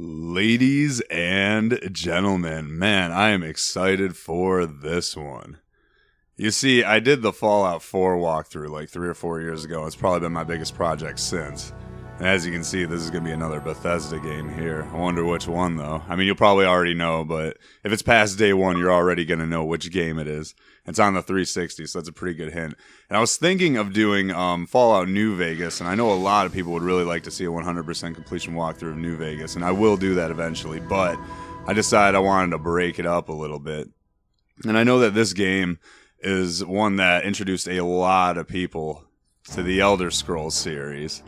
Ladies and gentlemen, man, I am excited for this one. You see, I did the Fallout 4 walkthrough like 3 or 4 years ago. It's probably been my biggest project since. And as you can see, this is going to be another Bethesda game here. I wonder which one, though. I mean, you'll probably already know, but if it's past day one, you're already going to know which game it is. It's on the 360, so that's a pretty good hint. And I was thinking of doing Fallout New Vegas, and I know a lot of people would really like to see a 100% completion walkthrough of New Vegas, and I will do that eventually, but I decided I wanted to break it up a little bit. And I know that this game is one that introduced a lot of people to the Elder Scrolls series.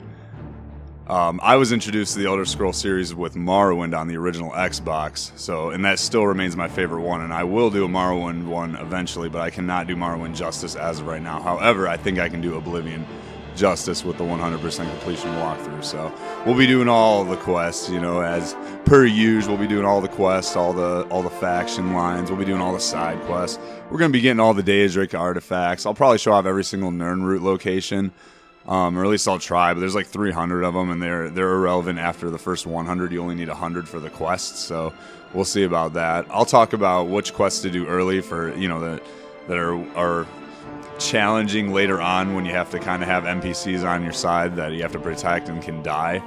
I was introduced to the Elder Scrolls series with Morrowind on the original Xbox, and that still remains my favorite one, and I will do a Morrowind one eventually, but I cannot do Morrowind justice as of right now. However, I think I can do Oblivion justice with the 100% completion walkthrough, so we'll be doing all the quests, as per usual. We'll be doing all the quests, all the faction lines, we'll be doing all the side quests. We're going to be getting all the Daedric artifacts. I'll probably show off every single Nirnroot location. Or at least I'll try, but there's like 300 of them, and they're irrelevant after the first 100. You only need 100 for the quests, so we'll see about that. I'll talk about which quests to do early for, that are challenging later on when you have to kind of have NPCs on your side that you have to protect and can die.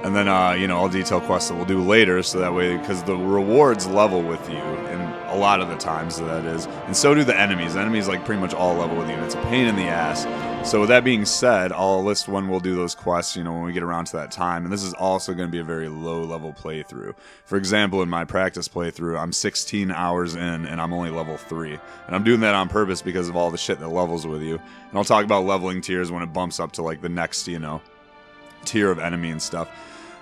And then, I'll detail quests that we'll do later, so that way, because the rewards level with you, and a lot of the times that is, and so do the enemies. The enemies, pretty much all level with you, and it's a pain in the ass. So with that being said, I'll list when we'll do those quests, when we get around to that time, and this is also going to be a very low-level playthrough. For example, in my practice playthrough, I'm 16 hours in, and I'm only level 3. And I'm doing that on purpose because of all the shit that levels with you. And I'll talk about leveling tiers when it bumps up to, the next, tier of enemy and stuff.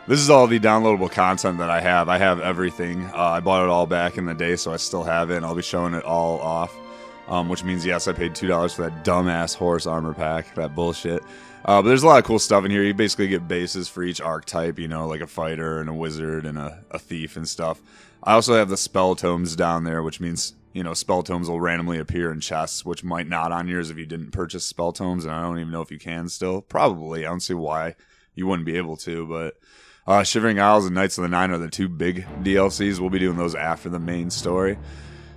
This is all the downloadable content that I have. I have everything. I bought it all back in the day, so I still have it, and I'll be showing it all off. Which means, yes, I paid $2 for that dumbass horse armor pack, that bullshit. But there's a lot of cool stuff in here. You basically get bases for each archetype, like a fighter and a wizard and a thief and stuff. I also have the spell tomes down there, which means, spell tomes will randomly appear in chests, which might not on yours if you didn't purchase spell tomes, and I don't even know if you can still. Probably. I don't see why you wouldn't be able to, but Shivering Isles and Knights of the Nine are the two big DLCs. We'll be doing those after the main story.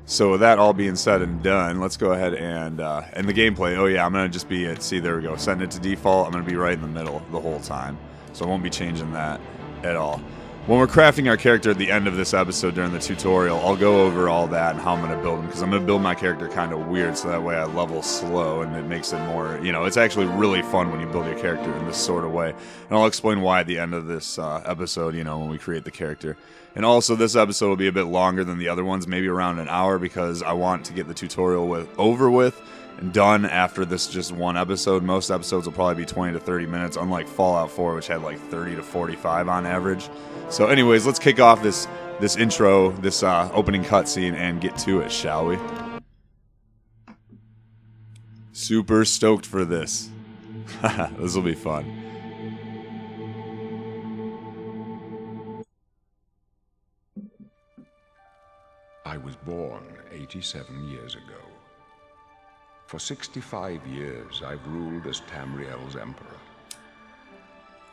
So with that all being said and done, let's go ahead and the gameplay. Oh yeah, I'm going to just be there we go. Setting it to default. I'm going to be right in the middle the whole time. So I won't be changing that at all. When we're crafting our character at the end of this episode during the tutorial, I'll go over all that and how I'm going to build him, because I'm going to build my character kind of weird, so that way I level slow and it makes it more, it's actually really fun when you build your character in this sort of way. And I'll explain why at the end of this episode, when we create the character. And also, this episode will be a bit longer than the other ones, maybe around an hour, because I want to get the tutorial over with and done after this just one episode. Most episodes will probably be 20 to 30 minutes, unlike Fallout 4, which had 30 to 45 on average. So anyways, let's kick off this intro, this opening cutscene, and get to it, shall we? Super stoked for this. This will be fun. I was born 87 years ago. For 65 years, I've ruled as Tamriel's emperor.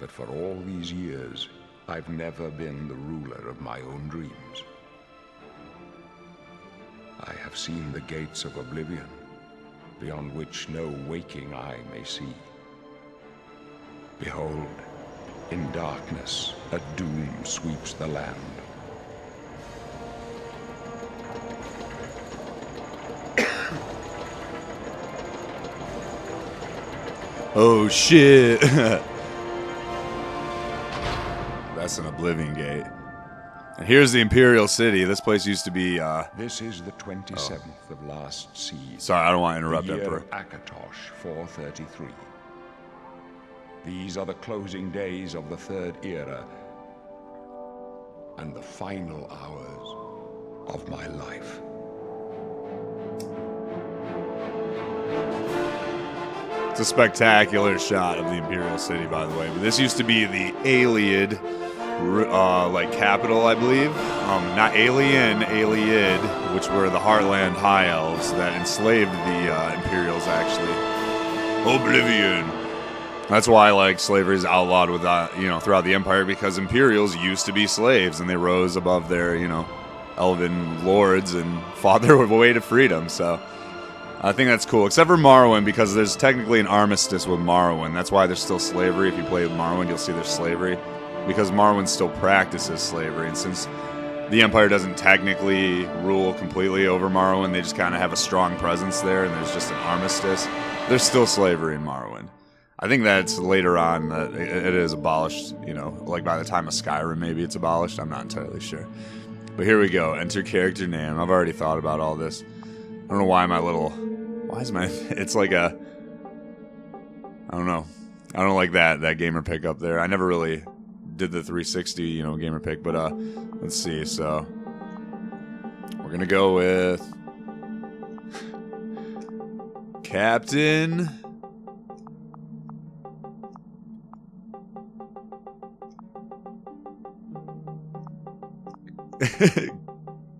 But for all these years, I've never been the ruler of my own dreams. I have seen the gates of Oblivion, beyond which no waking eye may see. Behold, in darkness, a doom sweeps the land. Oh shit. That's an Oblivion gate. And here's the Imperial City. This place used to be This is the 27th of last siege. Sorry, I don't want to interrupt, the year Emperor. Of Akatosh 433. These are the closing days of the Third Era and the final hours of my life. It's a spectacular shot of the Imperial City, by the way. But this used to be the Iliad, capital, I believe. Not Alien, Iliad, which were the Heartland High Elves that enslaved the Imperials, actually. Oblivion. That's why, like, slavery is outlawed with, you know, throughout the Empire, because Imperials used to be slaves, and they rose above their, you know, elven lords and fought their way to freedom. So I think that's cool, except for Morrowind, because there's technically an armistice with Morrowind. That's why there's still slavery. If you play with Morrowind, you'll see there's slavery, because Morrowind still practices slavery, and since the Empire doesn't technically rule completely over Morrowind, they just kind of have a strong presence there, and there's just an armistice. There's still slavery in Morrowind. I think that's later on that it is abolished, you know, like by the time of Skyrim maybe it's abolished. I'm not entirely sure. But here we go. Enter character name. I've already thought about all this. I don't know why why is my, it's like a, I don't know. I don't like that gamer pick up there. I never really did the 360, you know, gamer pick, but let's see. So we're going to go with Captain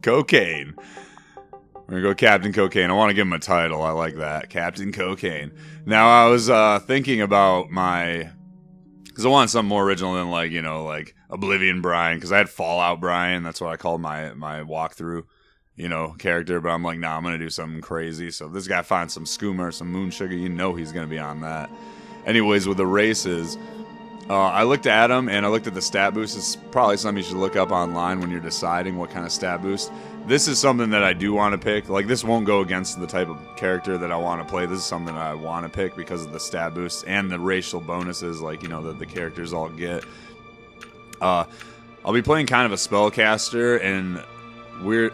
Cocaine. We're gonna go Captain Cocaine. I want to give him a title. I like that. Captain Cocaine. Now, I was thinking about because I want something more original than, like, you know, like Oblivion Brian, because I had Fallout Brian. That's what I called my walkthrough, you know, character. But I'm like, nah, I'm going to do something crazy. So if this guy finds some skooma or some moon sugar, you know he's going to be on that. Anyways, with the races, I looked at them, and I looked at the stat boost. It's probably something you should look up online when you're deciding what kind of stat boost. This is something that I do want to pick. Like, this won't go against the type of character that I want to play. This is something that I want to pick because of the stat boost and the racial bonuses, like, you know, that the characters all get. I'll be playing kind of a spellcaster, and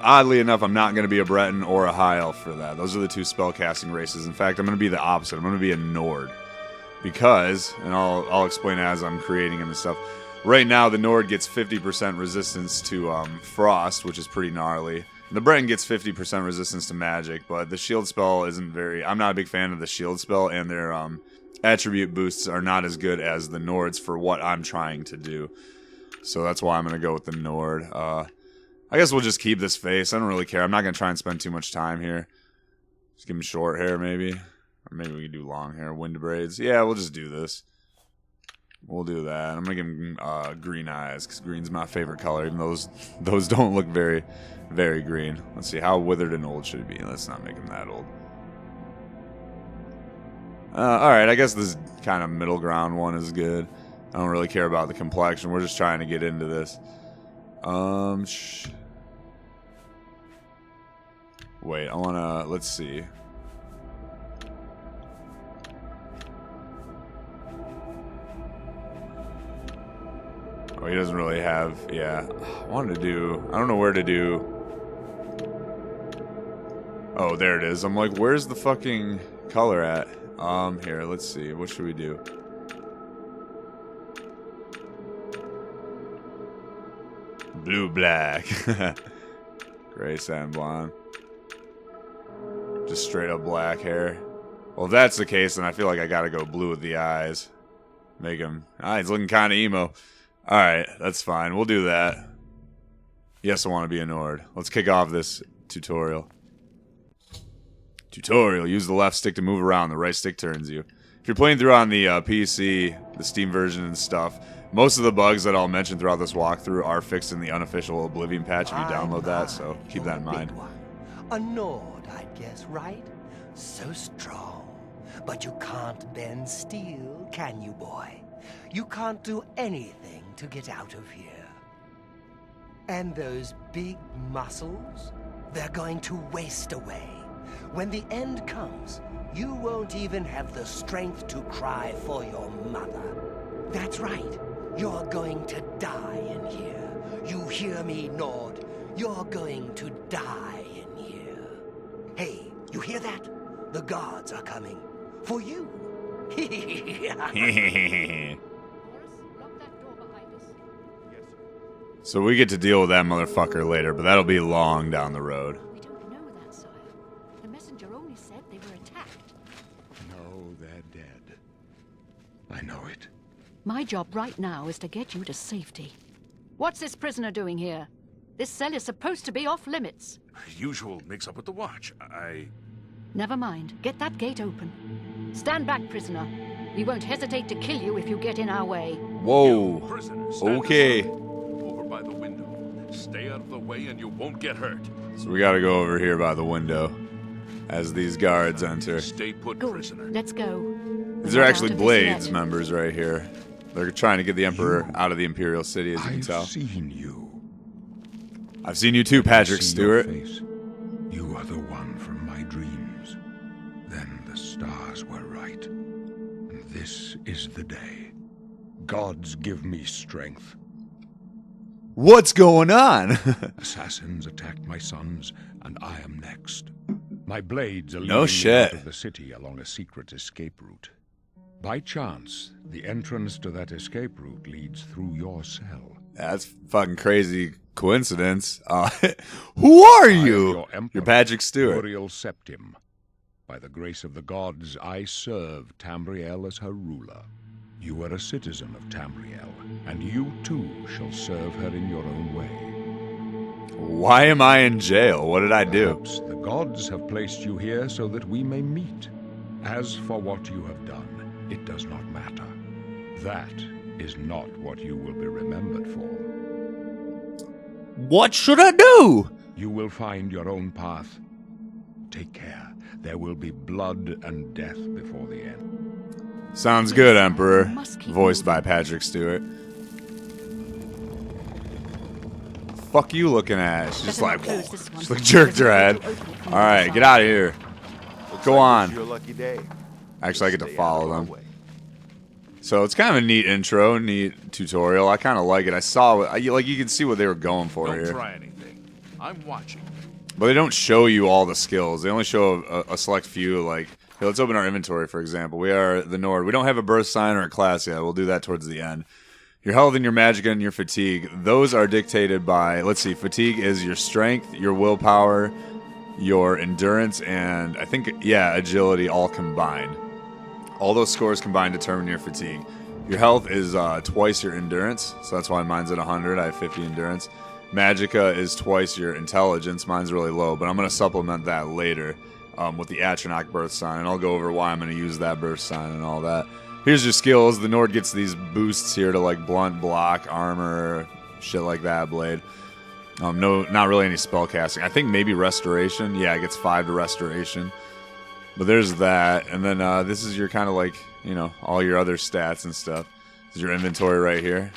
oddly enough, I'm not going to be a Breton or a High Elf for that. Those are the two spellcasting races. In fact, I'm going to be the opposite. I'm going to be a Nord. Because, and I'll explain as I'm creating them and stuff. Right now, the Nord gets 50% resistance to Frost, which is pretty gnarly. The Breton gets 50% resistance to magic, but the shield spell isn't very... I'm not a big fan of the shield spell, and their attribute boosts are not as good as the Nords for what I'm trying to do. So that's why I'm going to go with the Nord. I guess we'll just keep this face. I don't really care. I'm not going to try and spend too much time here. Just give him short hair, maybe. Or maybe we can do long hair, wind braids. Yeah, we'll just do this. We'll do that. I'm going to give him green eyes, because green's my favorite color. Even those don't look very, very green. Let's see, how withered and old should it be? Let's not make him that old. Alright, I guess this kind of middle ground one is good. I don't really care about the complexion. We're just trying to get into this. Wait, I want to... Let's see. Oh, he doesn't really have... Yeah. I wanted to do... I don't know where to do... Oh, there it is. I'm like, where's the fucking color at? Here, let's see. What should we do? Blue, black. Gray, sand, blonde. Just straight up black hair. Well, if that's the case, then I feel like I gotta go blue with the eyes. Make him... Ah, he's looking kind of emo. Alright, that's fine. We'll do that. Yes, I want to be a Nord. Let's kick off this tutorial. Tutorial. Use the left stick to move around. The right stick turns you. If you're playing through on the PC, the Steam version and stuff, most of the bugs that I'll mention throughout this walkthrough are fixed in the unofficial Oblivion patch if you download that, so keep that in mind. A Nord, I'd guess, right? So strong. But you can't bend steel, can you, boy? You can't do anything to get out of here. And those big muscles, they're going to waste away. When the end comes, you won't even have the strength to cry for your mother. That's right. You're going to die in here. You hear me, Nord? You're going to die in here. Hey, you hear that? The guards are coming. For you. So we get to deal with that motherfucker later, but that'll be long down the road. We don't know that, sire. The messenger only said they were attacked. No, they're dead. I know it. My job right now is to get you to safety. What's this prisoner doing here? This cell is supposed to be off limits. Usual mix-up with the watch. Never mind. Get that gate open. Stand back, prisoner. We won't hesitate to kill you if you get in our way. Whoa. Okay. Over by the window. Stay out of the way and you won't get hurt. So we gotta go over here by the window as these guards enter. Stay put, Good. prisoner. Let's go. These are actually Out of this Blades yet. members right here. They're trying to get the Emperor out of the Imperial City, as you can I've tell. seen you. I've seen you too, Patrick See your Stewart. face. You are the one from my dreams. Then the stars were right. And this is the day. Gods give me strength. What's going on? Assassins attacked my sons, and I am next. My blades are No leading me shit. out of the city along a secret escape route. By chance, the entrance to that escape route leads through your cell. That's fucking crazy coincidence. Who are I am you? your Emperor, You're Patrick Stewart. Uriel Septim. By the grace of the gods, I serve Tamriel as her ruler. You are a citizen of Tamriel, and you too shall serve her in your own way. Why am I in jail? What did I do? Perhaps the gods have placed you here so that we may meet. As for what you have done, it does not matter. That is not what you will be remembered for. What should I do? You will find your own path. Take care. There will be blood and death before the end. Sounds good, Emperor. Must keep Voiced by Patrick Stewart. Fuck you looking at? She's just Better like, not close this one. just like jerked her head. Open it from Alright, the get outside. out of here. Go on. Your lucky day. Actually, I get to Stay out follow of our them. way. So it's kind of a neat intro, neat tutorial. I kind of like it. I saw what, like, you can see what they were going for Don't here. try anything. I'm watching. But they don't show you all the skills. They only show a select few. Like, here, let's open our inventory, for example. We are the Nord. We don't have a birth sign or a class yet. We'll do that towards the end. Your health and your magic and your fatigue, those are dictated by, let's see, fatigue is your strength, your willpower, your endurance, and I think, yeah, agility all combined. All those scores combined determine your fatigue. Your health is twice your endurance, so that's why mine's at 100. I have 50 endurance. Magicka is twice your intelligence. Mine's really low, but I'm going to supplement that later with the Atronach birth sign, and I'll go over why I'm going to use that birth sign and all that. Here's your skills. The Nord gets these boosts here to like blunt, block, armor, shit like that, blade. No, not really any spell casting. I think maybe restoration. Yeah, it gets 5 to restoration. But there's that, and then this is your kind of like, you know, all your other stats and stuff. This is your inventory right here.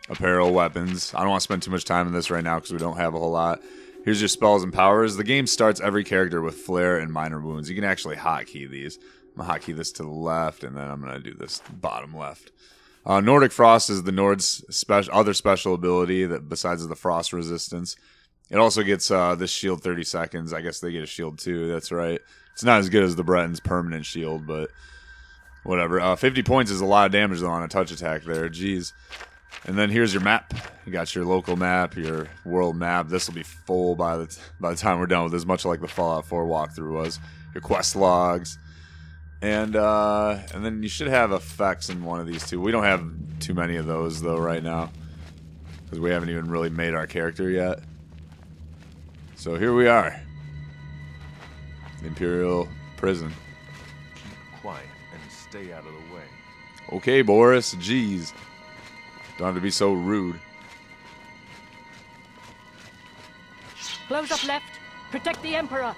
Apparel, weapons. I don't want to spend too much time in this right now because we don't have a whole lot. Here's your spells and powers. The game starts every character with flare and minor wounds. You can actually hotkey these. I'm going to hotkey this to the left, and then I'm going to do this bottom left. Nordic Frost is the Nord's other special ability that besides the frost resistance. It also gets this shield 30 seconds. I guess they get a shield too. That's right. It's not as good as the Breton's permanent shield, but whatever. 50 points is a lot of damage though on a touch attack there. Jeez. And then here's your map. You got your local map, your world map. This will be full by the time we're done with this, much like the Fallout 4 walkthrough was. Your quest logs. And then you should have effects in one of these two. We don't have too many of those though right now, because we haven't even really made our character yet. So here we are. The Imperial prison. Keep quiet and stay out of the way. Okay, Boris. Jeez. Don't have to be so rude. Close up left. Protect the Emperor.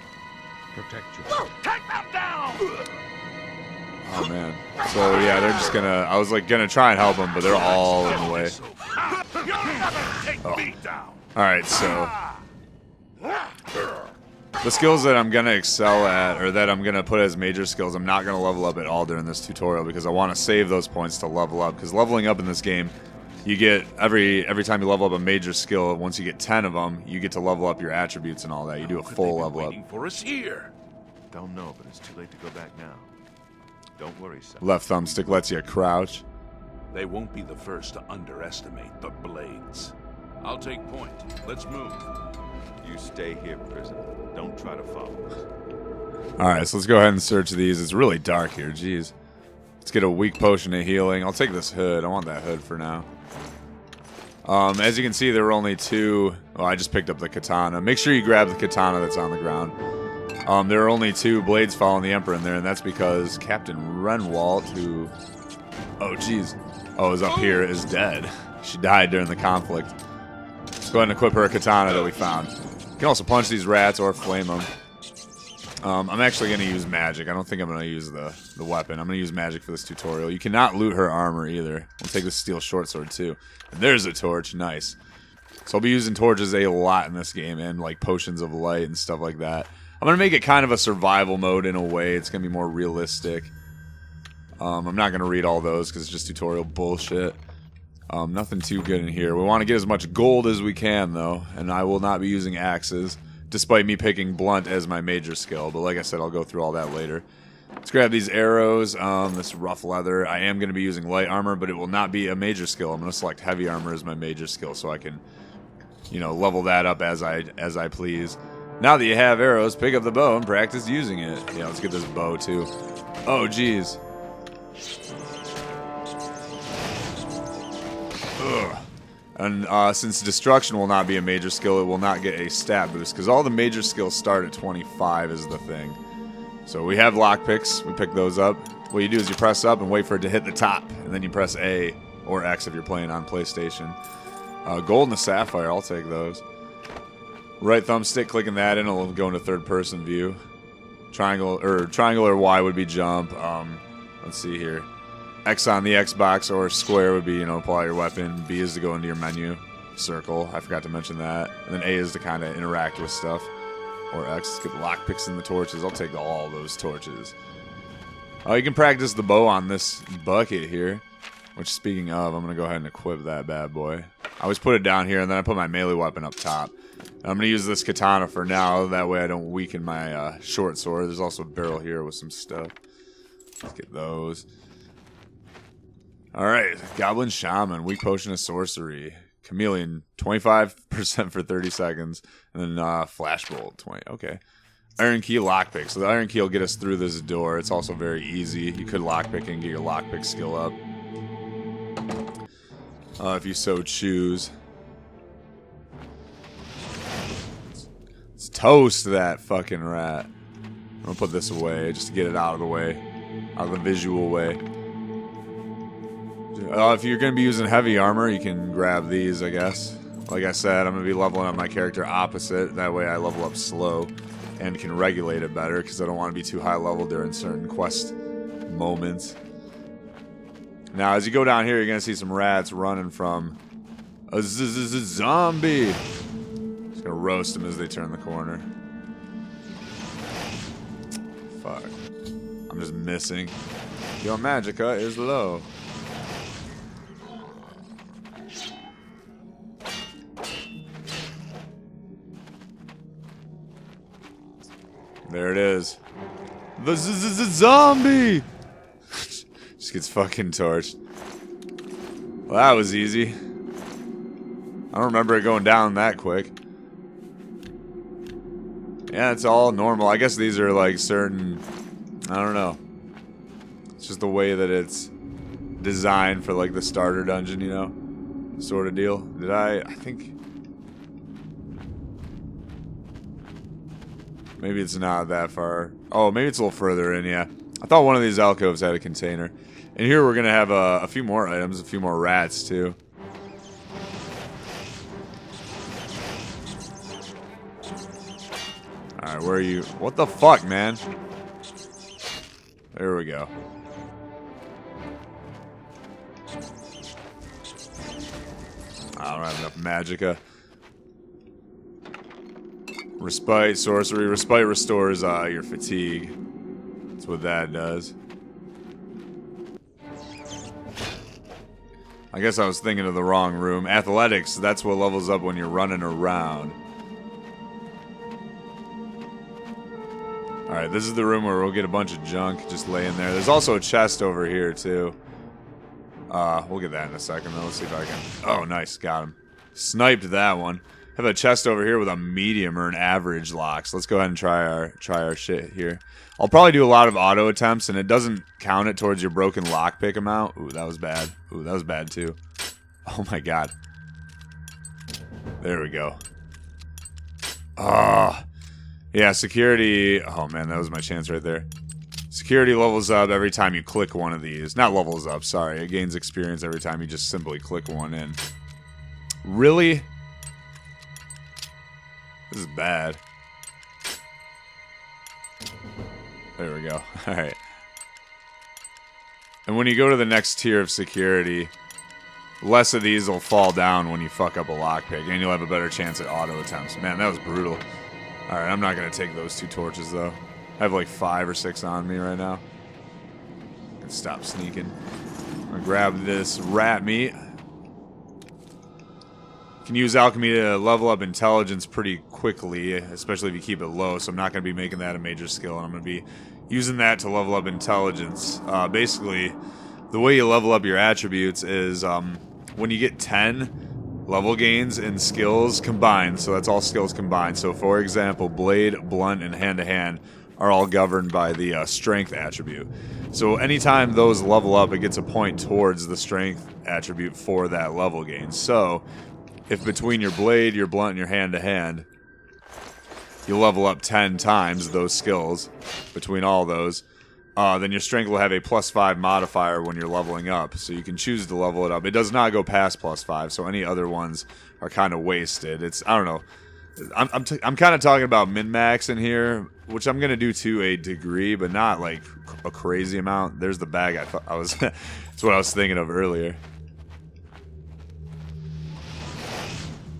Protect yourself. Oh man. So yeah, they're just gonna. I was like gonna try and help them, but they're all in the way. All right, so the skills that I'm gonna excel at, or that I'm gonna put as major skills, I'm not gonna level up at all during this tutorial because I want to save those points to level up. Because leveling up in this game, you get every time you level up a major skill. Once you get 10 of them, you get to level up your attributes and all that. You do a full level up. Waiting for us here. Don't know, but it's too late to go back now. Don't worry, son. Left thumbstick lets you crouch. They won't be the first to underestimate the Blades. I'll take point. Let's move. You stay here, prisoner. Don't try to follow us. All right, so let's go ahead and search these. It's really dark here. Jeez. Let's get a weak potion of healing. I'll take this hood. I want that hood for now. As you can see, there were only 2. Oh, I just picked up the katana. Make sure you grab the katana that's on the ground. There are only 2 blades following the Emperor in there, and that's because Captain Renwalt, who... Oh, jeez. Oh, is up here, is dead. She died during the conflict. Let's go ahead and equip her katana that we found. You can also punch these rats or flame them. I'm actually going to use magic. I don't think I'm going to use the weapon. I'm going to use magic for this tutorial. You cannot loot her armor either. We'll take the steel short sword too. And there's a torch. Nice. So I'll be using torches a lot in this game, and like potions of light and stuff like that. I'm going to make it kind of a survival mode in a way. It's going to be more realistic. I'm not going to read all those because it's just tutorial bullshit. Nothing too good in here. We want to get as much gold as we can though, and I will not be using axes. Despite me picking blunt as my major skill, but like I said, I'll go through all that later. Let's grab these arrows, this rough leather. I am going to be using light armor, but it will not be a major skill. I'm going to select heavy armor as my major skill so I can, you know, level that up as I please. Now that you have arrows, pick up the bow and practice using it. Yeah, let's get this bow too. Oh, jeez. Ugh. And since destruction will not be a major skill, it will not get a stat boost, because all the major skills start at 25 is the thing. So we have lockpicks. We pick those up. What you do is you press up and wait for it to hit the top, and then you press A or X if you're playing on PlayStation. Gold and a sapphire, I'll take those. Right thumbstick, clicking that in, it'll go into third-person view. Triangle or Y would be jump. Let's see here. X on the Xbox or square would be, you know, pull out your weapon. B is to go into your menu. Circle, I forgot to mention that. And then A is to kind of interact with stuff. Or X, let's get the lockpicks and the torches. I'll take all those torches. You can practice the bow on this bucket here. Which, speaking of, I'm going to go ahead and equip that bad boy. I always put it down here, and then I put my melee weapon up top. And I'm going to use this katana for now. That way I don't weaken my short sword. There's also a barrel here with some stuff. Let's get those. Alright, Goblin Shaman, weak potion of sorcery. Chameleon, 25% for 30 seconds. And then Flashbolt, 20. Okay. Iron Key lockpick. So the Iron Key will get us through this door. It's also very easy. You could lockpick and get your lockpick skill up. If you so choose. Let's toast that fucking rat. I'm gonna put this away just to get it out of the way. Out of the visual way. If you're going to be using heavy armor, you can grab these, I guess. Like I said, I'm going to be leveling up my character opposite. That way I level up slow and can regulate it better because I don't want to be too high level during certain quest moments. Now, as you go down here, you're going to see some rats running from a zombie. Just going to roast them as they turn the corner. Fuck. I'm just missing. Your magicka is low. There it is. The zombie! Just gets fucking torched. Well, that was easy. I don't remember it going down that quick. Yeah, it's all normal. I guess these are like certain... I don't know. It's just the way that it's designed for like the starter dungeon, you know? Sort of deal. Did I think... Maybe it's not that far. Oh, maybe it's a little further in, yeah. I thought one of these alcoves had a container. And here we're going to have a few more items, a few more rats, too. Alright, where are you? What the fuck, man? There we go. I don't have enough magicka. Respite, sorcery. Respite restores your fatigue. That's what that does. I guess I was thinking of the wrong room. Athletics, that's what levels up when you're running around. Alright, this is the room where we'll get a bunch of junk just laying there. There's also a chest over here, too. We'll get that in a second, though. Let's see if I can... Oh, nice. Got him. Sniped that one. Have a chest over here with a medium or an average lock. So let's go ahead and try our shit here. I'll probably do a lot of auto attempts, and it doesn't count it towards your broken lockpick amount. Ooh, that was bad. Ooh, that was bad too. Oh my god. There we go. Ah, Yeah, security... Oh, man, that was my chance right there. Security levels up every time you click one of these. Not levels up, sorry. It gains experience every time you just simply click one in. Really? This is bad. There we go. Alright. And when you go to the next tier of security, less of these will fall down when you fuck up a lockpick, and you'll have a better chance at auto attempts. Man, that was brutal. Alright, I'm not going to take those 2 torches, though. I have like 5 or 6 on me right now. I can stop sneaking. I'm going to grab this rat meat. You can use alchemy to level up intelligence pretty quickly, especially if you keep it low, so I'm not going to be making that a major skill, and I'm going to be using that to level up intelligence. Basically, the way you level up your attributes is when you get 10 level gains in skills combined, so that's all skills combined. So for example, blade, blunt, and hand-to-hand are all governed by the strength attribute. So anytime those level up, it gets a point towards the strength attribute for that level gain. So if between your blade, your blunt, and your hand-to-hand, you level up 10 times those skills between all those, then your strength will have a +5 modifier when you're leveling up. So you can choose to level it up. It does not go past +5, so any other ones are kind of wasted. It's, I don't know. I'm kind of talking about min-max in here, which I'm going to do to a degree, but not like a crazy amount. There's the bag I was that's what I was thinking of earlier.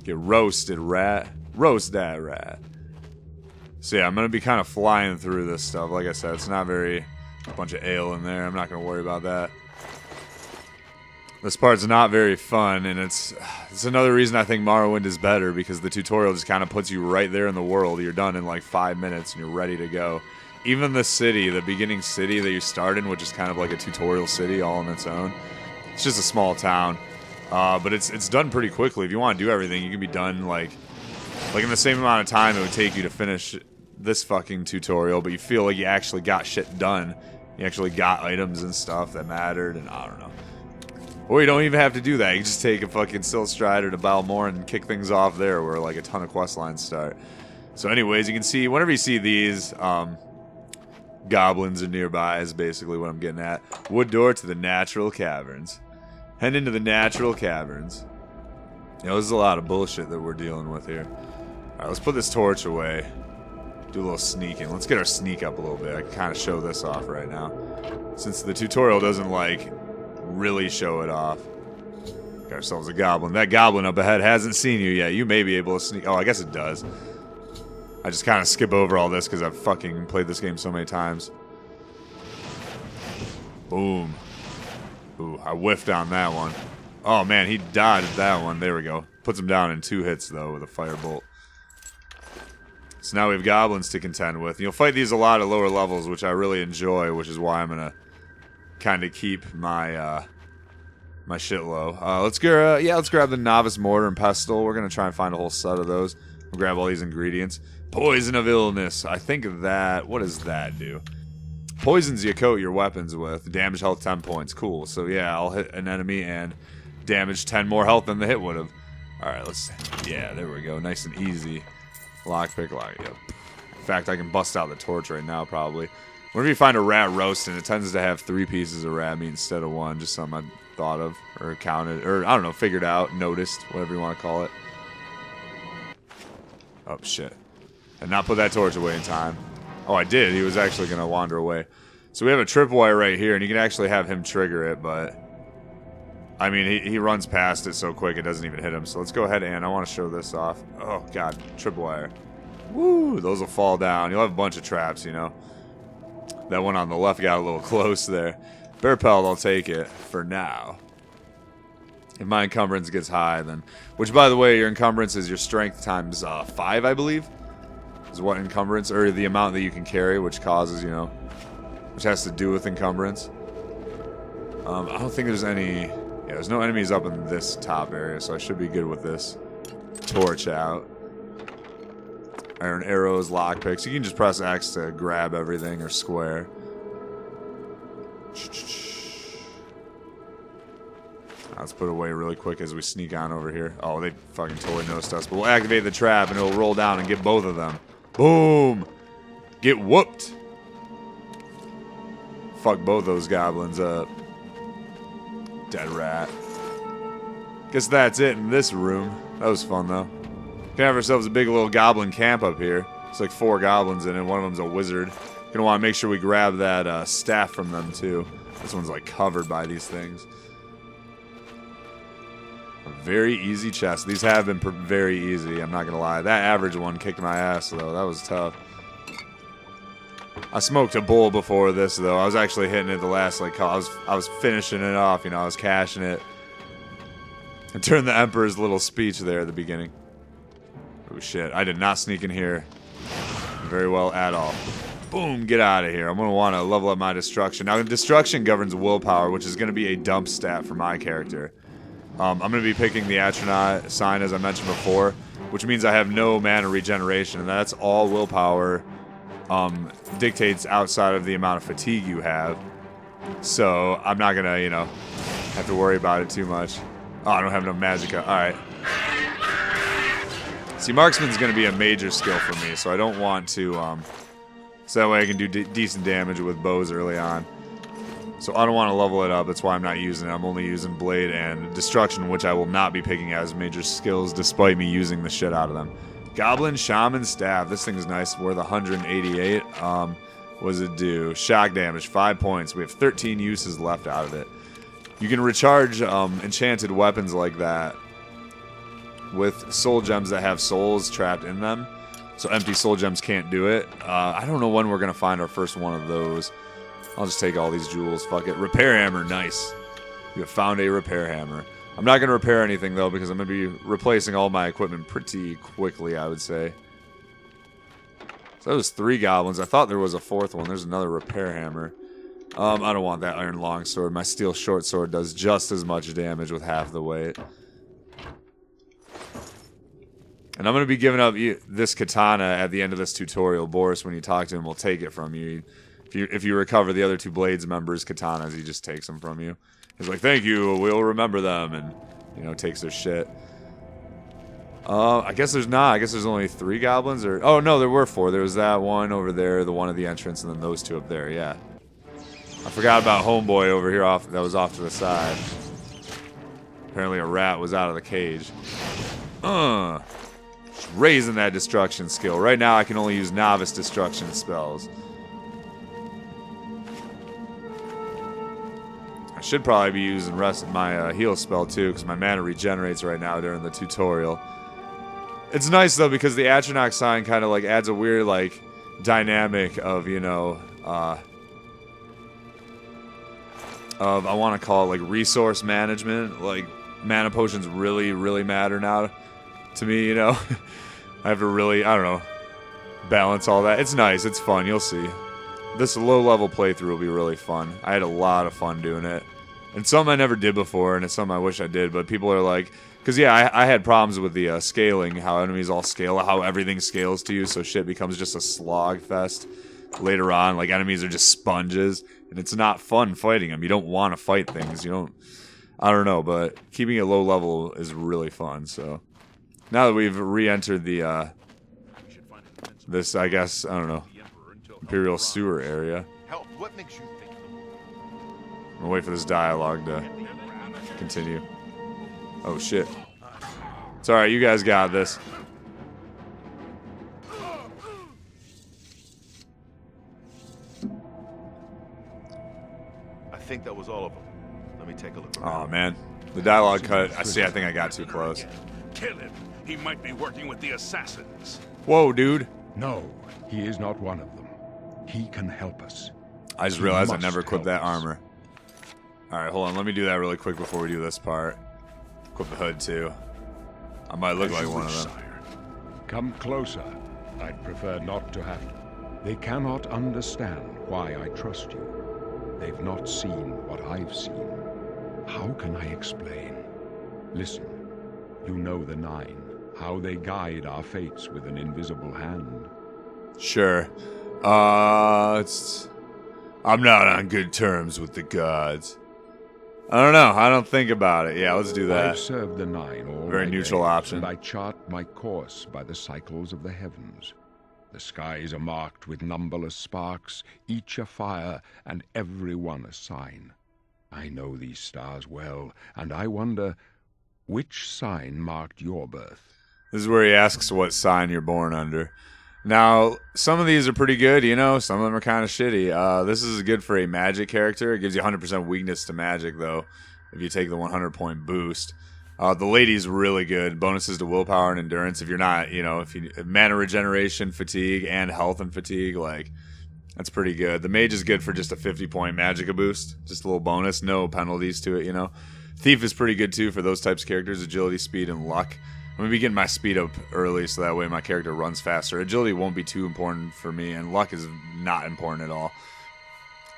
Get roasted, rat. Roast that rat. So yeah, I'm going to be kind of flying through this stuff. Like I said, it's not very... A bunch of ale in there. I'm not going to worry about that. This part's not very fun, and it's another reason I think Morrowind is better, because the tutorial just kind of puts you right there in the world. You're done in like 5 minutes, and you're ready to go. Even the city, the beginning city that you start in, which is kind of like a tutorial city all on its own. It's just a small town, but it's done pretty quickly. If you want to do everything, you can be done like in the same amount of time it would take you to finish this fucking tutorial, but you feel like you actually got shit done. You actually got items and stuff that mattered, and I don't know. Or you don't even have to do that. You can just take a fucking Sill Strider to Balmorn and kick things off there where like a ton of quest lines start. So anyways, you can see, whenever you see these, goblins are nearby is basically what I'm getting at. Wood door to the natural caverns. Head into the natural caverns. You know, this is a lot of bullshit that we're dealing with here. Alright, let's put this torch away. Do a little sneaking. Let's get our sneak up a little bit. I can kind of show this off right now, since the tutorial doesn't like really show it off. Got ourselves a goblin. That goblin up ahead hasn't seen you yet. You may be able to sneak. Oh, I guess it does. I just kind of skip over all this because I've fucking played this game so many times. Boom. Ooh, I whiffed on that one. Oh man, he dodged that one. There we go. Puts him down in 2 hits though with a firebolt. So now we have goblins to contend with. You'll fight these a lot at lower levels, which I really enjoy, which is why I'm gonna kind of keep my my shit low. Let's grab the novice mortar and pestle. We're gonna try and find a whole set of those. We'll grab all these ingredients. Poison of illness. I think that, what does that do? Poisons you coat your weapons with. Damage health 10 points. Cool. So yeah, I'll hit an enemy and damage 10 more health than the hit would have. All right, yeah, there we go. Nice and easy. Lockpick, yep. In fact, I can bust out the torch right now, probably. Whenever you find a rat roasting, it tends to have 3 pieces of rat meat instead of 1. Just something I thought of, or counted, or I don't know, figured out, noticed, whatever you want to call it. Oh, shit. I did not put that torch away in time. Oh, I did. He was actually going to wander away. So we have a tripwire right here, and you can actually have him trigger it, but... I mean, he runs past it so quick it doesn't even hit him. So let's go ahead and I want to show this off. Oh, God. Tripwire. Woo! Those will fall down. You'll have a bunch of traps, you know. That one on the left got a little close there. Bear pelt, I'll take it for now. If my encumbrance gets high, then... Which, by the way, your encumbrance is your strength times 5, I believe. Is what encumbrance... Or the amount that you can carry, which causes, you know... Which has to do with encumbrance. I don't think there's any... Yeah, there's no enemies up in this top area, so I should be good with this. Torch out. Iron arrows, lockpicks. You can just press X to grab everything, or square. Let's put it away really quick as we sneak on over here. Oh, they fucking totally noticed us. But we'll activate the trap, and it'll roll down and get both of them. Boom. Get whooped. Fuck both those goblins up. Dead rat. Guess that's it in this room. That was fun, though. Can have ourselves a big little goblin camp up here. It's like 4 goblins in it. One of them's a wizard. Gonna want to make sure we grab that staff from them, too. This one's, like, covered by these things. A very easy chest. These have been very easy, I'm not gonna lie. That average one kicked my ass, though. That was tough. I smoked a bowl before this, though. I was actually hitting it the last, like, I was finishing it off, you know, I was cashing it. I turned the Emperor's little speech there at the beginning. Oh, shit. I did not sneak in here very well at all. Boom, get out of here. I'm going to want to level up my destruction. Now, destruction governs willpower, which is going to be a dump stat for my character. I'm going to be picking the Atronach sign, as I mentioned before, which means I have no mana regeneration, and that's all willpower dictates outside of the amount of fatigue you have. So I'm not going to, you know, have to worry about it too much. Oh, I don't have enough magicka. Alright. See, marksman's going to be a major skill for me, so I don't want to, so that way I can do decent damage with bows early on. So I don't want to level it up, that's why I'm not using it. I'm only using blade and destruction, which I will not be picking as major skills, despite me using the shit out of them. Goblin Shaman Staff. This thing's nice, worth 188. What does it do? Shock damage, 5 points. We have 13 uses left out of it. You can recharge enchanted weapons like that with soul gems that have souls trapped in them. So empty soul gems can't do it. I don't know when we're going to find our first one of those. I'll just take all these jewels. Fuck it. Repair hammer. Nice. You have found a repair hammer. I'm not going to repair anything, though, because I'm going to be replacing all my equipment pretty quickly, I would say. So that was 3 goblins. I thought there was a 4th one. There's another repair hammer. I don't want that iron longsword. My steel short sword does just as much damage with half the weight. And I'm going to be giving up this katana at the end of this tutorial. Boris, when you talk to him, will take it from you. If you recover the other 2 Blades members' katanas, he just takes them from you. He's like, thank you, we'll remember them, and, you know, takes their shit. I guess there's not. I guess there's only 3 goblins, or... Oh, no, there were 4. There was that one over there, the one at the entrance, and then those 2 up there, yeah. I forgot about Homeboy over here that was off to the side. Apparently a rat was out of the cage. Just raising that destruction skill. Right now I can only use novice destruction spells. I should probably be using rest of my heal spell too, because my mana regenerates right now during the tutorial. It's nice though, because the Atronach sign kind of like adds a weird like dynamic of, you know, of, I want to call it like resource management. Like mana potions really, really matter now to me, you know. I have to really, I don't know, balance all that. It's nice, it's fun, you'll see. This low level playthrough will be really fun. I had a lot of fun doing it. And something I never did before, and it's something I wish I did, but people are like, because yeah, I had problems with the scaling, how enemies all scale, how everything scales to you, so shit becomes just a slog fest later on. Like enemies are just sponges, and it's not fun fighting them. You don't want to fight things, you don't, I don't know, but keeping it low level is really fun. So now that we've re-entered the this, I guess, I don't know, Imperial sewer area. Help, what makes you think? I'm gonna wait for this dialogue to continue. Oh shit. It's alright, you guys got this. I think that was all of them. Let me take a look. Oh man. The dialogue cut. I think I got too close. Kill him. He might be working with the assassins. Whoa, dude. No, he is not one of them. He can help us. I just realized I never equipped that armor. Alright, hold on. Let me do that really quick before we do this part. Equip the hood, too. I might look like one of them. Come closer. I'd prefer not to have to. They cannot understand why I trust you. They've not seen what I've seen. How can I explain? Listen, you know the 9, how they guide our fates with an invisible hand. Sure. I'm not on good terms with the gods. I don't know. I don't think about it. Yeah, let's do that. I've served the 9 all Very my neutral days, option. And I chart my course by the cycles of the heavens. The skies are marked with numberless sparks, each a fire and every one a sign. I know these stars well, and I wonder, which sign marked your birth? This is where he asks what sign you're born under. Now, some of these are pretty good, you know. Some of them are kind of shitty. This is good for a magic character. It gives you 100% weakness to magic, though, if you take the 100-point boost. The lady's really good. Bonuses to willpower and endurance. If you're not, you know, if mana regeneration, fatigue, and health and fatigue, like, that's pretty good. The mage is good for just a 50-point magicka boost. Just a little bonus. No penalties to it, you know. Thief is pretty good, too, for those types of characters. Agility, speed, and luck. I'm going to be getting my speed up early so that way my character runs faster. Agility won't be too important for me, and luck is not important at all.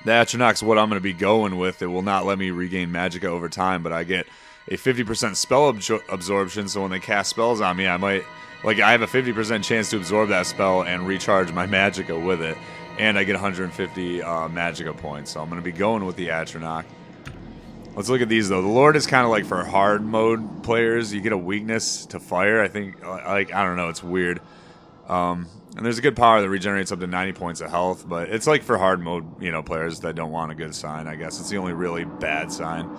The Atronach's what I'm going to be going with. It will not let me regain magicka over time, but I get a 50% spell absorption, so when they cast spells on me, I might... Like, I have a 50% chance to absorb that spell and recharge my magicka with it, and I get 150 magicka points, so I'm going to be going with the Atronach. Let's look at these, though. The Lord is kind of like for hard mode players. You get a weakness to fire. I think, like, I don't know. It's weird. And there's a good power that regenerates up to 90 points of health, but it's like for hard mode, you know, players that don't want a good sign, I guess. It's the only really bad sign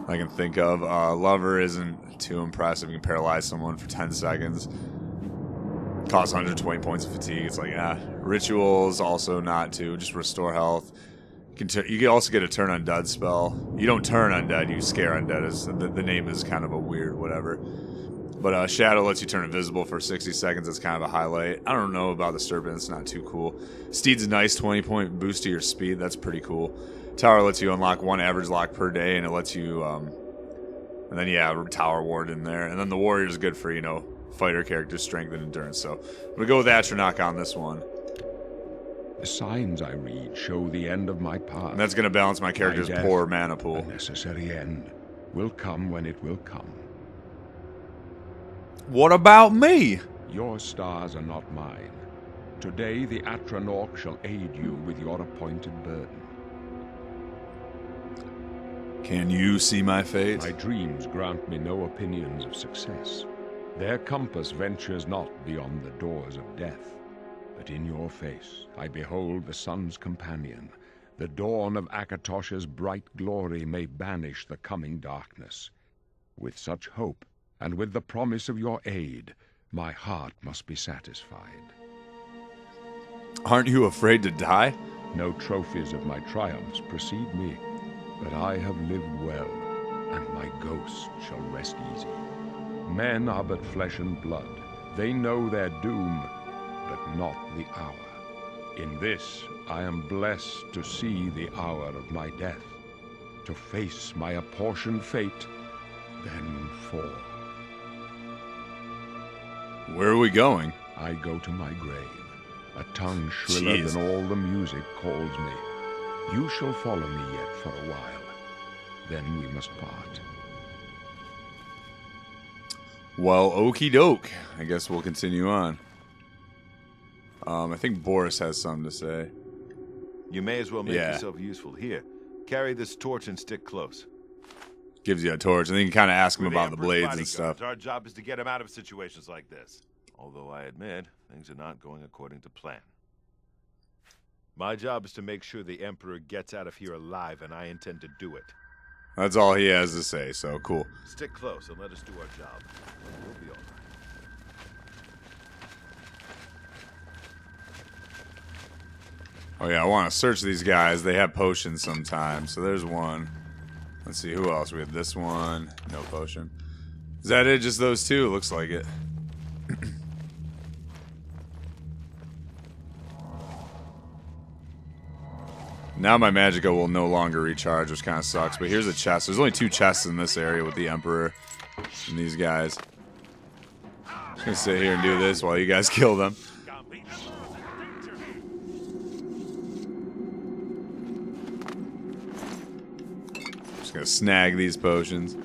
I can think of. Lover isn't too impressive. You can paralyze someone for 10 seconds. Costs 120 points of fatigue. It's like, Rituals, also not too. Just restore health. You can also get a turn undead spell. You don't turn undead, you scare undead. The name is kind of a weird whatever. But Shadow lets you turn invisible for 60 seconds. That's kind of a highlight. I don't know about the Serpent. It's not too cool. Steed's a nice 20-point boost to your speed. That's pretty cool. Tower lets you unlock one average lock per day, and it lets you... and then, yeah, Tower Ward in there. And then the Warrior is good for, you know, fighter characters, strength, and endurance. So I'm going to go with Atronach on this one. The signs I read show the end of my path. And that's going to balance my character's poor mana pool. The necessary end will come when it will come. What about me? Your stars are not mine. Today the Atronach shall aid you with your appointed burden. Can you see my fate? My dreams grant me no opinions of success. Their compass ventures not beyond the doors of death. But in your face I behold the sun's companion. The dawn of Akatosh's bright glory may banish the coming darkness. With such hope, and with the promise of your aid, my heart must be satisfied. Aren't you afraid to die? No trophies of my triumphs precede me, but I have lived well, and my ghost shall rest easy. Men are but flesh and blood. They know their doom, but not the hour. In this, I am blessed to see the hour of my death, to face my apportioned fate, then fall. Where are we going? I go to my grave. A tongue shriller than all the music calls me. You shall follow me yet for a while. Then we must part. Well, okie doke. I guess we'll continue on. I think Boris has something to say. You may as well make yourself useful. Here, carry this torch and stick close. Gives you a torch, and then you can kind of ask him about the blades and bodyguards. stuff. Our job is to get him out of situations like this. Although I admit, things are not going according to plan. My job is to make sure the Emperor gets out of here alive, and I intend to do it. That's all he has to say, so cool. Stick close and let us do our job. We'll be all right. Oh yeah, I want to search these guys. They have potions sometimes, so there's one. Let's see, who else? We have this one. No potion. Is that it? Just those two? Looks like it. Now my magicka will no longer recharge, which kind of sucks. But here's a chest. There's only 2 chests in this area with the Emperor and these guys. I'm just gonna sit here and do this while you guys kill them. Just gonna snag these potions.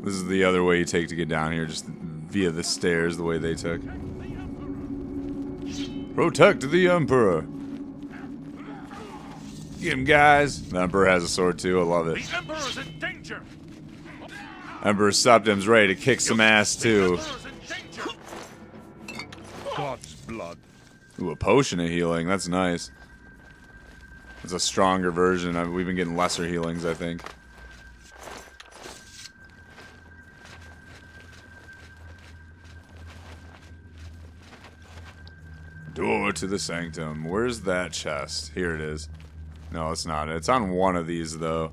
This is the other way you take to get down here, just via the stairs, the way they took. Protect the Emperor! Get him, guys! The Emperor has a sword too, I love it. The Emperor's in danger! Emperor Septim's ready to kick some ass too. God's blood. Ooh, a potion of healing. That's nice. It's a stronger version. We've been getting lesser healings, I think. Door to the sanctum. Where's that chest? Here it is. No, it's not. It's on one of these, though.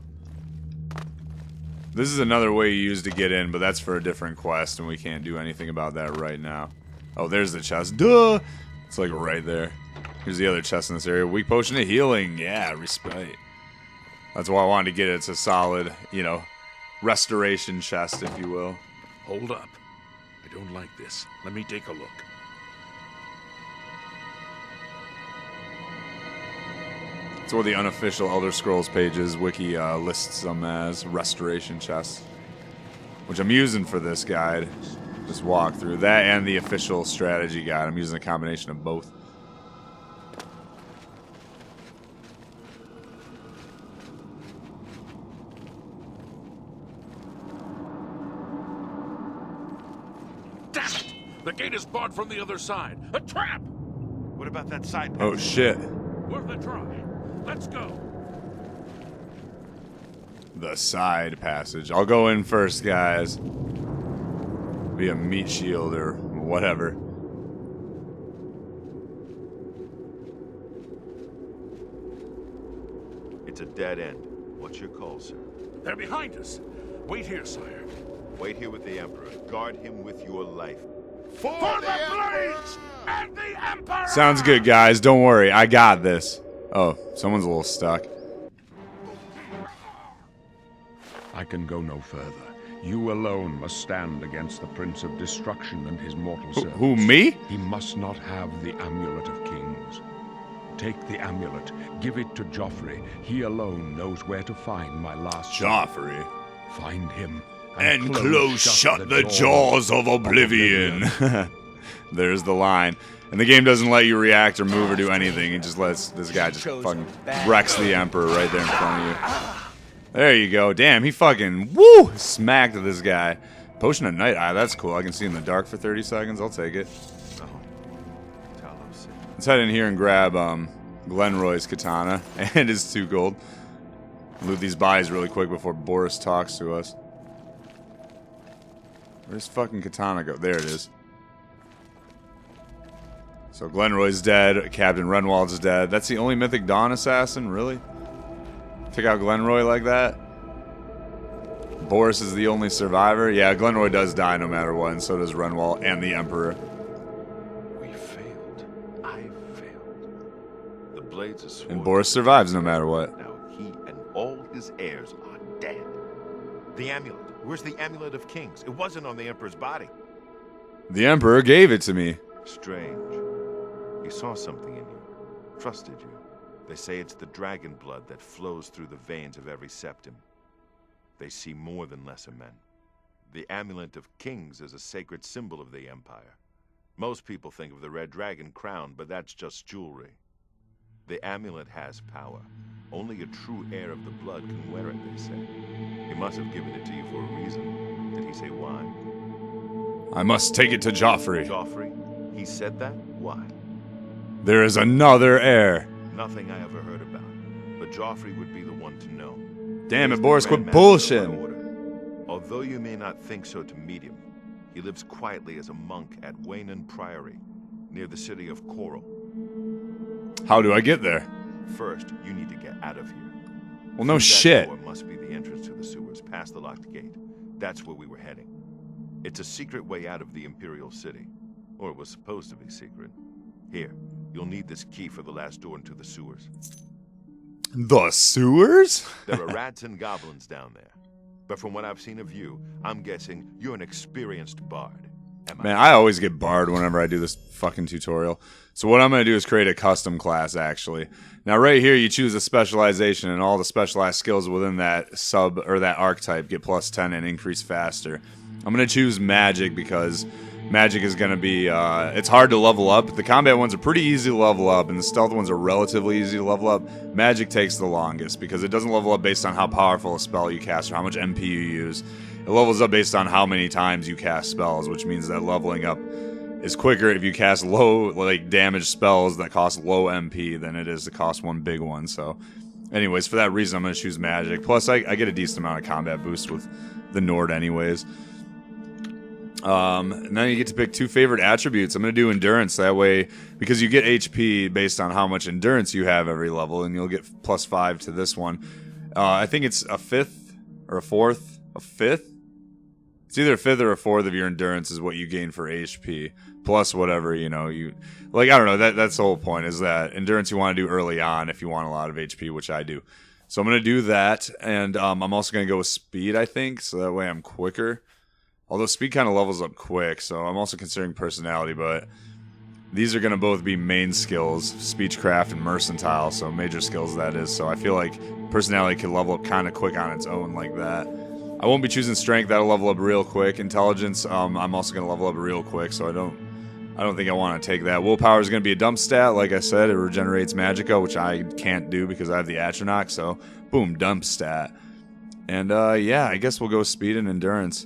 This is another way you use to get in, but that's for a different quest, and we can't do anything about that right now. Oh, there's the chest. Duh! It's like right there. Here's the other chest in this area. Weak potion of healing. Yeah, respite. That's why I wanted to get it. It's a solid, you know, restoration chest, if you will. Hold up. I don't like this. Let me take a look. It's what the unofficial Elder Scrolls pages wiki lists them as restoration chests, which I'm using for this guide. Just walk through that and the official strategy guide. I'm using a combination of both. Damn it! The gate is barred from the other side. A trap! What about that side Oh passage? shit. Worth a try. Let's go. The side passage. I'll go in first, guys. Be a meat shield or whatever. It's a dead end. What's your call, sir? They're behind us. Wait here, sire. Wait here with the Emperor. Guard him with your life. For the blades and the Emperor! Sounds good, guys. Don't worry. I got this. Oh, someone's a little stuck. I can go no further. You alone must stand against the Prince of Destruction and his mortal servants. Who, me? He must not have the Amulet of Kings. Take the amulet, give it to Joffrey. He alone knows where to find my last Joffrey. Find him. And close shut the jaws of Oblivion. There's the line. And the game doesn't let you react or move or do anything. It just lets this guy just fucking wrecks the Emperor right there in front of you. There you go. Damn, he fucking, woo, smacked this guy. Potion of Night Eye, that's cool. I can see in the dark for 30 seconds. I'll take it. Let's head in here and grab Glenroy's katana and his 2 gold. Loot these buys really quick before Boris talks to us. Where's fucking katana go? There it is. So Glenroy's dead. Captain Renwald's dead. That's the only Mythic Dawn assassin? Really? Take out Glenroy like that? Boris is the only survivor? Yeah, Glenroy does die no matter what, and so does Renwald and the Emperor. We failed. I failed. The blades are sworn. And Boris survives no matter what. Now he and all his heirs are dead. The amulet. Where's the Amulet of Kings? It wasn't on the Emperor's body. The Emperor gave it to me. Strange. He saw something in you. Trusted you. They say it's the dragon blood that flows through the veins of every septim. They see more than lesser men. The Amulet of Kings is a sacred symbol of the Empire. Most people think of the red dragon crown, but that's just jewelry. The amulet has power. Only a true heir of the blood can wear it, they say. He must have given it to you for a reason. Did he say why? I must take it to Joffrey. Joffrey? He said that? Why? There is another heir. Nothing I ever heard about. But Joffrey would be the one to know. Damn it, He's the Boris, quit Grand Master of our bullshitting. order. Although you may not think so to meet him, he lives quietly as a monk at e.m.o.b.r.i.a.n, near the city of Coral. How do I get there? First, you need to get out of here. Well, no That shit. door must be the entrance to the sewers, past the locked gate. That's where we were heading. It's a secret way out of the Imperial City. Or it was supposed to be secret. Here, you'll need this key for the last door into the sewers. The sewers? There are rats and goblins down there. But from what I've seen of you, I'm guessing you're an experienced bard. Am I? Man, I always get barred whenever I do this fucking tutorial. So what I'm going to do is create a custom class, actually. Now, right here, you choose a specialization, and all the specialized skills within that sub or that archetype get plus 10 and increase faster. I'm going to choose magic because magic is going to be, it's hard to level up. The combat ones are pretty easy to level up, and the stealth ones are relatively easy to level up. Magic takes the longest because it doesn't level up based on how powerful a spell you cast or how much MP you use. It levels up based on how many times you cast spells, which means that leveling up is quicker if you cast low, like, damage spells that cost low MP than it is to cost one big one. So, anyways, for that reason, I'm going to choose magic. Plus, I get a decent amount of combat boost with the Nord anyways. And then you get to pick 2 favorite attributes. I'm going to do endurance. That way, because you get HP based on how much endurance you have every level, and you'll get +5 to this one. I think it's a 5th or a 4th. A 5th? It's either a 5th or a 4th of your endurance is what you gain for HP. Plus whatever, you know, you... Like, I don't know, that's the whole point, is that endurance you want to do early on if you want a lot of HP, which I do. So I'm going to do that, and I'm also going to go with speed, I think, so that way I'm quicker. Although speed kind of levels up quick, so I'm also considering personality, but these are going to both be main skills, speechcraft and mercantile, so major skills that is. So I feel like personality can level up kind of quick on its own like that. I won't be choosing strength, that'll level up real quick. Intelligence, I'm also going to level up real quick, so I don't think I want to take that. Willpower is going to be a dump stat, like I said, it regenerates magicka, which I can't do because I have the Atronach, so boom, dump stat. And yeah, I guess we'll go speed and endurance,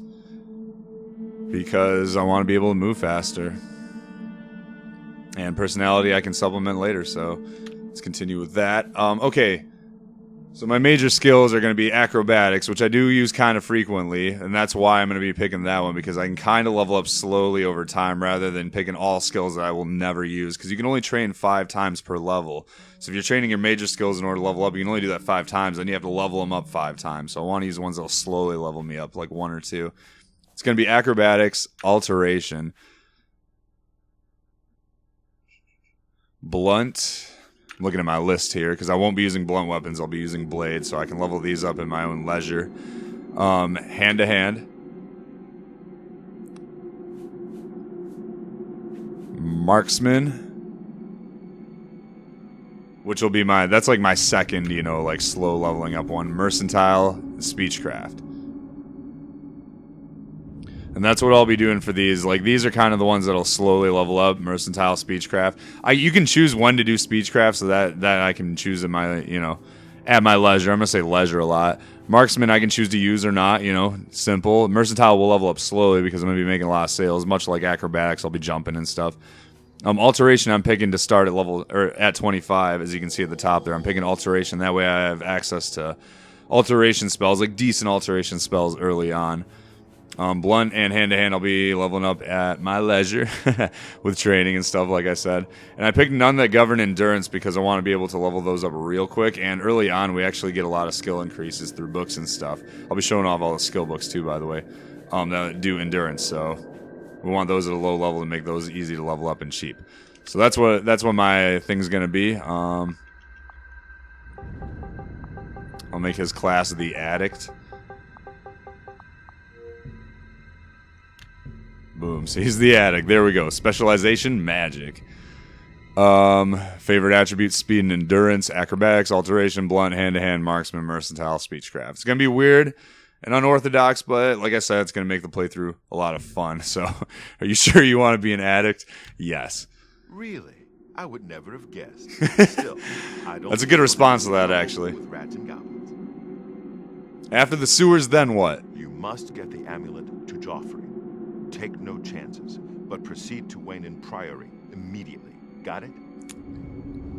because I want to be able to move faster. And personality I can supplement later, so let's continue with that. Okay, so my major skills are going to be acrobatics, which I do use kind of frequently, and that's why I'm going to be picking that one, because I can kind of level up slowly over time rather than picking all skills that I will never use, because you can only train 5 times per level. So if you're training your major skills in order to level up, you can only do that 5 times, then you have to level them up 5 times. So I want to use ones that will slowly level me up, like 1 or 2. It's going to be acrobatics, alteration, blunt. I'm looking at my list here because I won't be using blunt weapons. I'll be using blades, so I can level these up in my own leisure. Hand-to-hand. Marksman. Which will be that's like my second, you know, like slow leveling up one. Mercantile, speechcraft. And that's what I'll be doing for these. Like, these are kind of the ones that'll slowly level up. Mercantile, speechcraft. You can choose when to do speechcraft, so that I can choose in my, you know, at my leisure. I'm going to say leisure a lot. Marksman I can choose to use or not, you know, simple. Mercantile will level up slowly because I'm going to be making a lot of sales. Much like acrobatics, I'll be jumping and stuff. Alteration I'm picking to start at 25, as you can see at the top there. I'm picking alteration. That way I have access to alteration spells, like decent alteration spells early on. Blunt and hand-to-hand I'll be leveling up at my leisure with training and stuff, like I said. And I picked none that govern endurance because I want to be able to level those up real quick. And early on, we actually get a lot of skill increases through books and stuff. I'll be showing off all the skill books too, by the way, that do endurance. So we want those at a low level to make those easy to level up and cheap. So that's what my thing's going to be. I'll make his class the Addict. Boom. So he's the Addict. There we go. Specialization, magic. Favorite attributes, speed and endurance, acrobatics, alteration, blunt, hand-to-hand, marksman, mercantile, speechcraft. It's going to be weird and unorthodox, but like I said, it's going to make the playthrough a lot of fun. So are you sure you want to be an addict? Yes. Really? I would never have guessed. Still, I don't. That's a good response to that, actually. With rats and goblins. After the sewers, then what? You must get the amulet to Joffrey. Take no chances, but proceed to e.m.o.b.r.i.a.n immediately. Got it?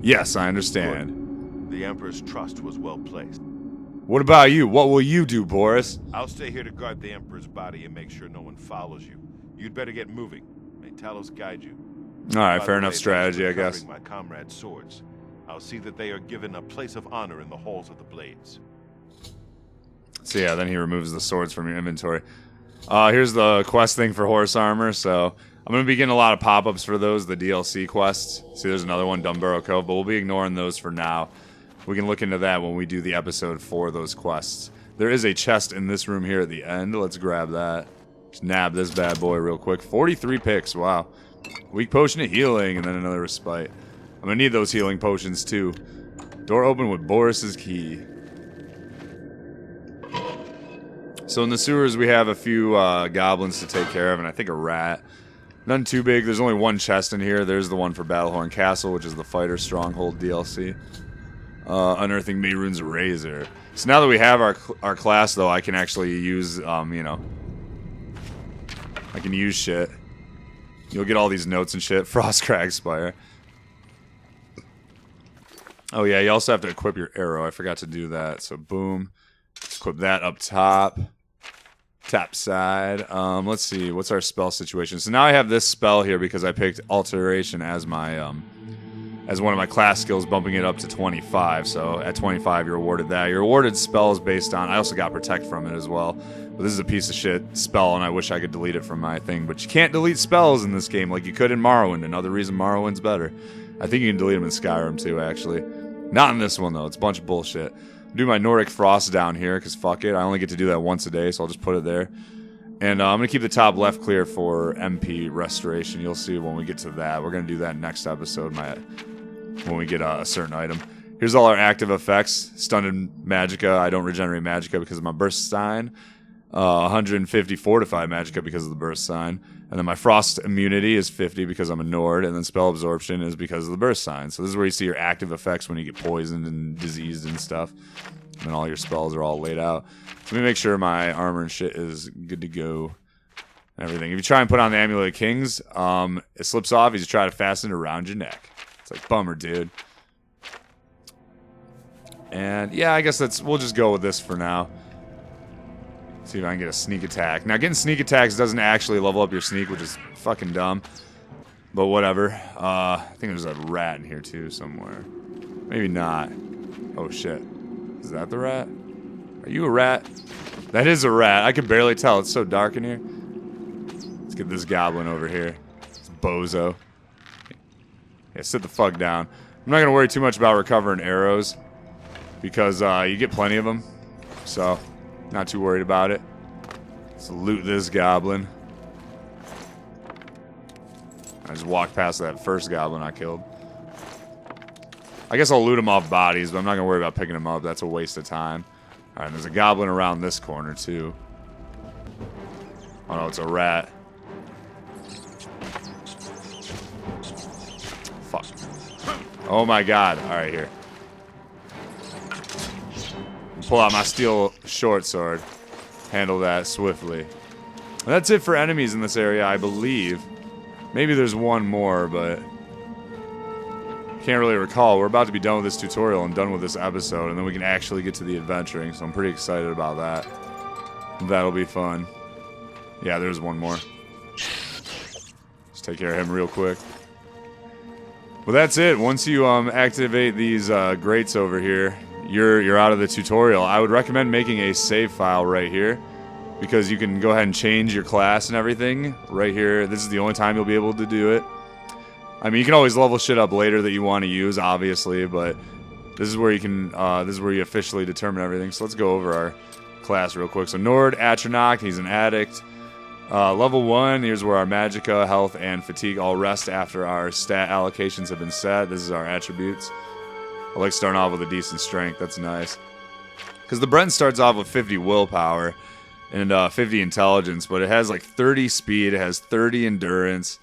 Yes, I understand. Good. The Emperor's trust was well placed. What about you? What will you do, Boris? I'll stay here to guard the Emperor's body and make sure no one follows you. You'd better get moving. May Talos guide you. All right, fair enough strategy, I guess. My comrades' swords. I'll see that they are given a place of honor in the halls of the Blades. So yeah, then he removes the swords from your inventory. Here's the quest thing for horse armor, so I'm going to be getting a lot of pop-ups for those, the DLC quests. See, there's another one, Dunburrow Cove, but we'll be ignoring those for now. We can look into that when we do the episode for those quests. There is a chest in this room here at the end. Let's grab that. Just nab this bad boy real quick. 43 picks, wow. Weak potion of healing, and then another respite. I'm going to need those healing potions, too. Door open with Boris's key. So in the sewers, we have a few goblins to take care of, and I think a rat. None too big. There's only one chest in here. There's the one for Battlehorn Castle, which is the Fighter Stronghold DLC. Unearthing Mehrunes Razor. So now that we have our class, though, I can actually use, you know, I can use shit. You'll get all these notes and shit. Frostcrag Spire. Oh yeah, you also have to equip your arrow. I forgot to do that. So boom. Let's equip that up top. Top side. Let's see. What's our spell situation? So now I have this spell here because I picked Alteration as my as one of my class skills, bumping it up to 25. So at 25, you're awarded that. You're awarded spells based on... I also got Protect from it as well. But this is a piece of shit spell, and I wish I could delete it from my thing. But you can't delete spells in this game like you could in Morrowind. Another reason Morrowind's better. I think you can delete them in Skyrim too, actually. Not in this one, though. It's a bunch of bullshit. Do my Nordic Frost down here, because fuck it. I only get to do that once a day, so I'll just put it there. And I'm going to keep the top left clear for MP Restoration. You'll see when we get to that. We're going to do that next episode when we get a certain item. Here's all our active effects. Stunned Magicka. I don't regenerate Magicka because of my Burst Sign. 150 Fortified Magicka because of the Burst Sign. And then my Frost Immunity is 50 because I'm a Nord. And then Spell Absorption is because of the Burst Sign. So this is where you see your active effects when you get poisoned and diseased and stuff. And then all your spells are all laid out. So let me make sure my armor and shit is good to go. And everything. If you try and put on the Amulet of Kings, it slips off. You just try to fasten it around your neck. It's like, bummer, dude. And yeah, I guess we'll just go with this for now. See if I can get a sneak attack. Now, getting sneak attacks doesn't actually level up your sneak, which is fucking dumb. But whatever. I think there's a rat in here too somewhere. Maybe not. Oh shit. Is that the rat? Are you a rat? That is a rat. I can barely tell. It's so dark in here. Let's get this goblin over here. It's bozo. Yeah, sit the fuck down. I'm not going to worry too much about recovering arrows because you get plenty of them. So, not too worried about it. Let's loot this goblin. I just walked past that first goblin I killed. I guess I'll loot them off bodies, but I'm not going to worry about picking them up. That's a waste of time. Alright, there's a goblin around this corner, too. Oh no, it's a rat. Fuck. Oh my god. Alright, here. Pull out my steel short sword. Handle that swiftly. And that's it for enemies in this area, I believe. Maybe there's one more, but... can't really recall. We're about to be done with this tutorial and done with this episode, and then we can actually get to the adventuring, so I'm pretty excited about that. That'll be fun. Yeah, there's one more. Just take care of him real quick. Well, that's it. Once you activate these grates over here, you're out of the tutorial. I would recommend making a save file right here, because you can go ahead and change your class and everything right here. This is the only time you'll be able to do it. I mean, you can always level shit up later that you want to use, obviously, but this is where you can, this is where you officially determine everything. So let's go over our class real quick. So Nord, Atronach, he's an addict. Level 1, here's where our Magicka, health, and fatigue all rest after our stat allocations have been set. This is our attributes. I like starting off with a decent strength, that's nice. Because the Brent starts off with 50 willpower and 50 intelligence, but it has like 30 speed, it has 30 endurance.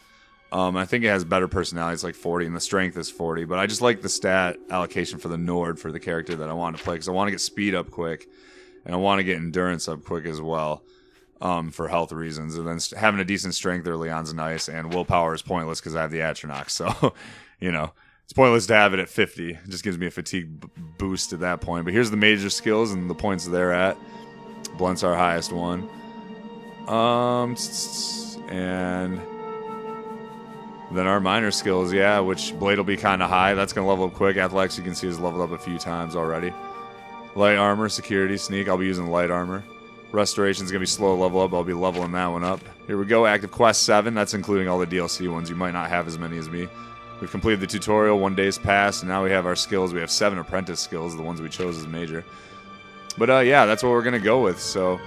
I think it has better personality, it's like 40, and the strength is 40. But I just like the stat allocation for the Nord for the character that I want to play, because I want to get speed up quick, and I want to get endurance up quick as well, for health reasons. And then having a decent strength early on is nice, and willpower is pointless because I have the Atronach, so, you know, it's pointless to have it at 50. It just gives me a fatigue boost at that point. But here's the major skills and the points they're at. Blunt's our highest one. And... then our minor skills, yeah, which Blade will be kind of high. That's going to level up quick. Athletics, you can see, is leveled up a few times already. Light armor, security, sneak. I'll be using light armor. Restoration's going to be slow level up. I'll be leveling that one up. Here we go. Active Quest 7. That's including all the DLC ones. You might not have as many as me. We've completed the tutorial. 1 day's passed, and now we have our skills. We have 7 apprentice skills, the ones we chose as major. But yeah, that's what we're going to go with. So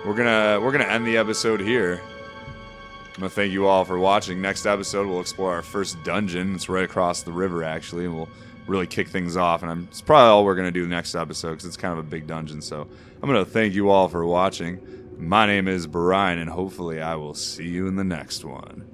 we're gonna end the episode here. I'm going to thank you all for watching. Next episode, we'll explore our first dungeon. It's right across the river, actually, and we'll really kick things off. And it's probably all we're going to do next episode, because it's kind of a big dungeon. So I'm going to thank you all for watching. My name is e.m.o.b.r.i.a.n, and hopefully I will see you in the next one.